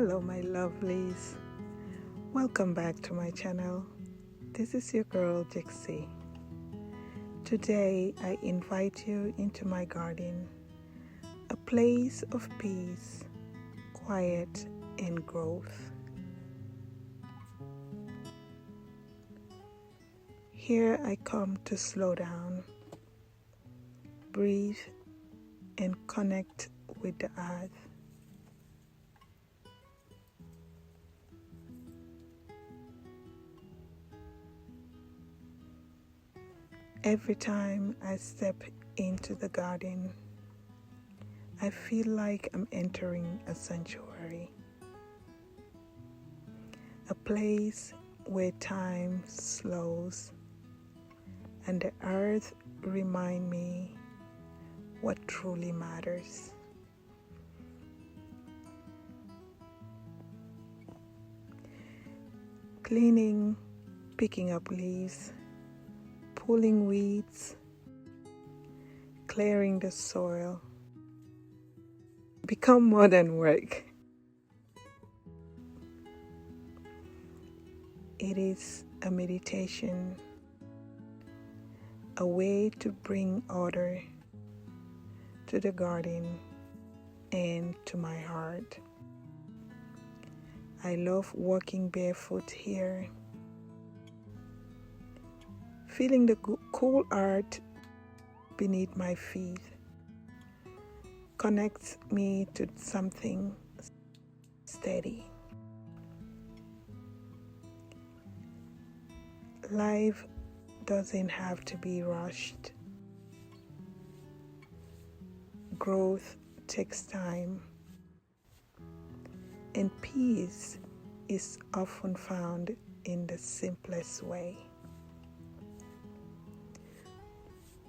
Hello my lovelies, welcome back to my channel. This is your girl Dixie. Today I invite you into my garden, a place of peace, quiet and growth. Here I come to slow down, breathe and connect with the earth. Every time I step into the garden, I feel like I'm entering a sanctuary, a place where time slows and the earth reminds me what truly matters. Cleaning, picking up leaves, pulling weeds, clearing the soil, become more than work. It is a meditation, a way to bring order to the garden and to my heart. I love walking barefoot here, feeling the cool earth beneath my feet connects me to something steady. Life doesn't have to be rushed. Growth takes time, and peace is often found in the simplest way.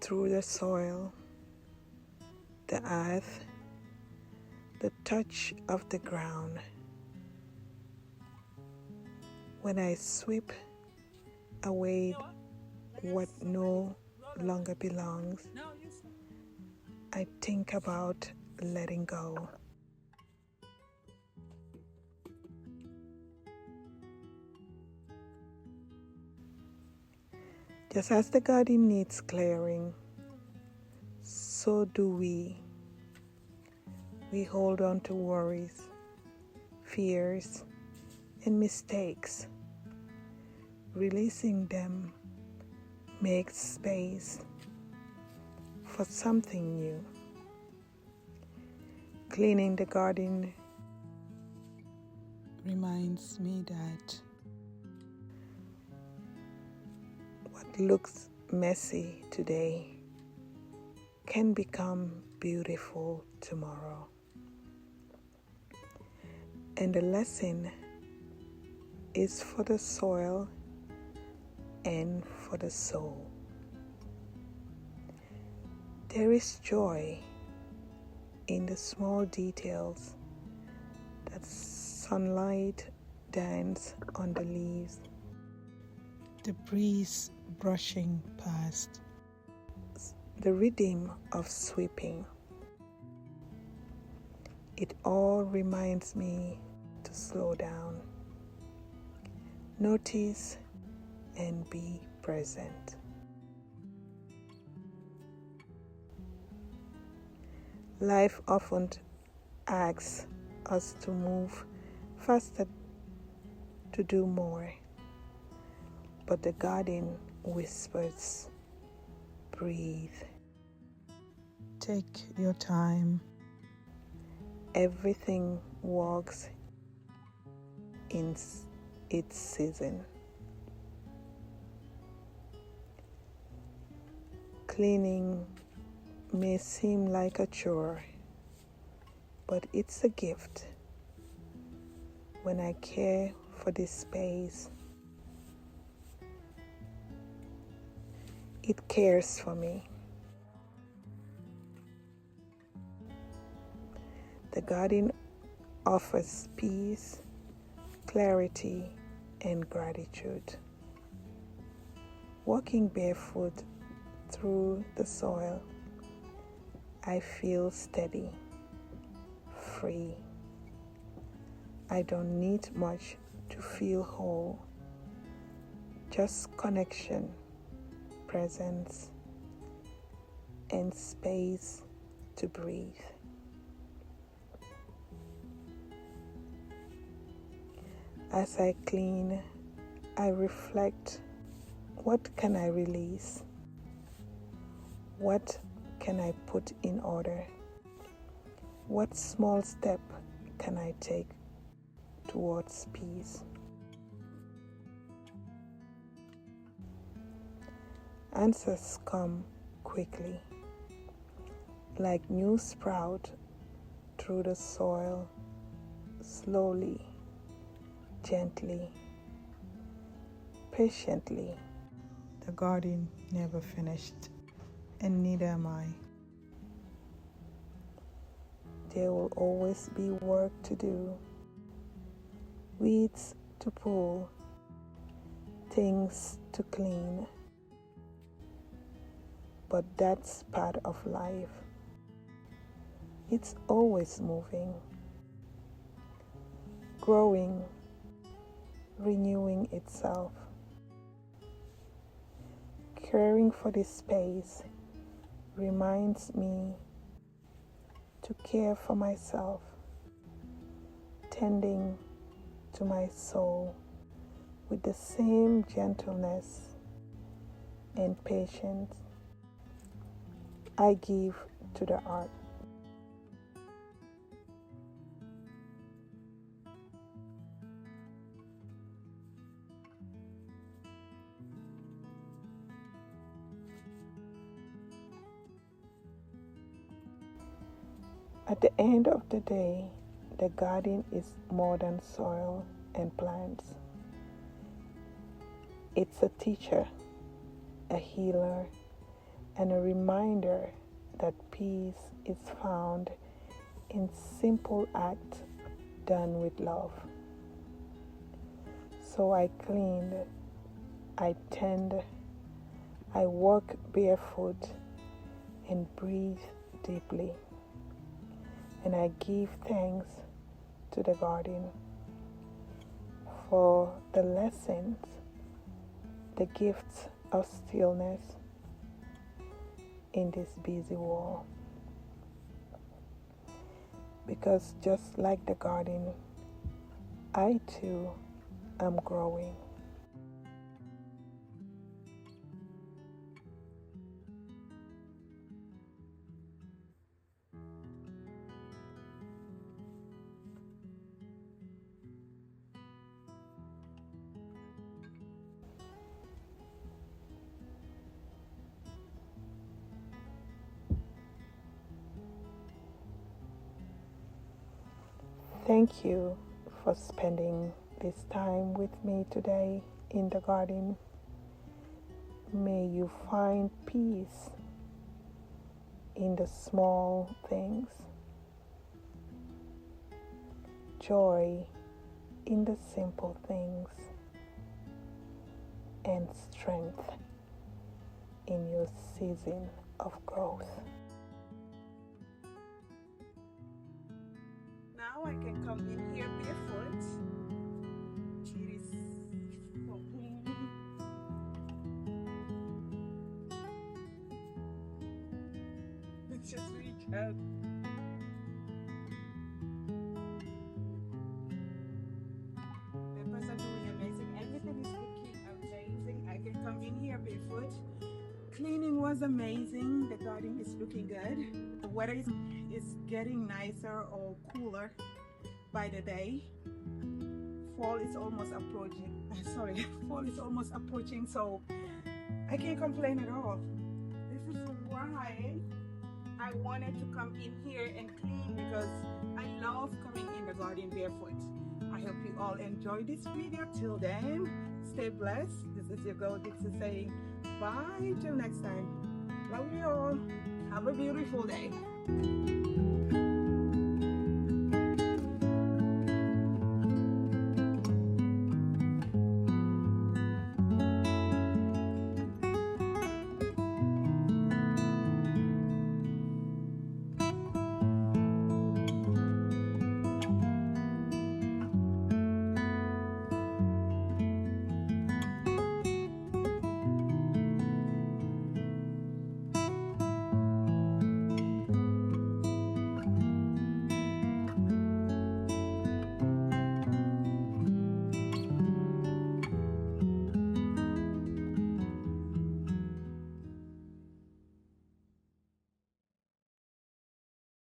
Through the soil, the earth, the touch of the ground. When I sweep away what no longer belongs, I think about letting go. Just as the garden needs clearing, so do we. We hold on to worries, fears, and mistakes. Releasing them makes space for something new. Cleaning the garden reminds me that what looks messy today can become beautiful tomorrow. And the lesson is for the soil and for the soul. There is joy in the small details, that sunlight dance on the leaves, the breeze brushing past, the rhythm of sweeping. It all reminds me to slow down, notice, and be present. Life often asks us to move faster, to do more, but the garden whispers, breathe. Take your time. Everything walks in its season. Cleaning may seem like a chore, but it's a gift. When I care for this space, it cares for me. The garden offers peace, clarity, and gratitude. Walking barefoot through the soil, I feel steady, free, I don't need much to feel whole, just connection, presence, and space to breathe. As I clean, I reflect, what can I release? What can I put in order? What small step can I take towards peace? Answers come quickly, like new sprout through the soil, slowly, gently, patiently. The garden never finished, and neither am I. There will always be work to do, weeds to pull, things to clean. But that's part of life. It's always moving, growing, renewing itself. Caring for this space reminds me to care for myself, tending to my soul with the same gentleness and patience I give to the art. At the end of the day, the garden is more than soil and plants. It's a teacher, a healer, and a reminder that peace is found in simple acts done with love. So I clean, I tend, I walk barefoot and breathe deeply. And I give thanks to the garden for the lessons, the gifts of stillness in this busy world. Because just like the garden, I too am growing. Thank you for spending this time with me today in the garden. May you find peace in the small things, joy in the simple things, and strength in your season of growth. Now I can come in here barefoot. It is so clean. Let's just reach out. Peppers are doing amazing. Everything is looking amazing. I can come in here barefoot. Cleaning was amazing. The garden is looking good. The weather is getting nicer or cooler by the day. Fall is almost approaching. Fall is almost approaching, so I can't complain at all. This is why I wanted to come in here and clean, because I love coming in the garden barefoot. I hope you all enjoyed this video. Till then, stay blessed. This is your girl Dixie saying bye till next time. Love you all. Have a beautiful day.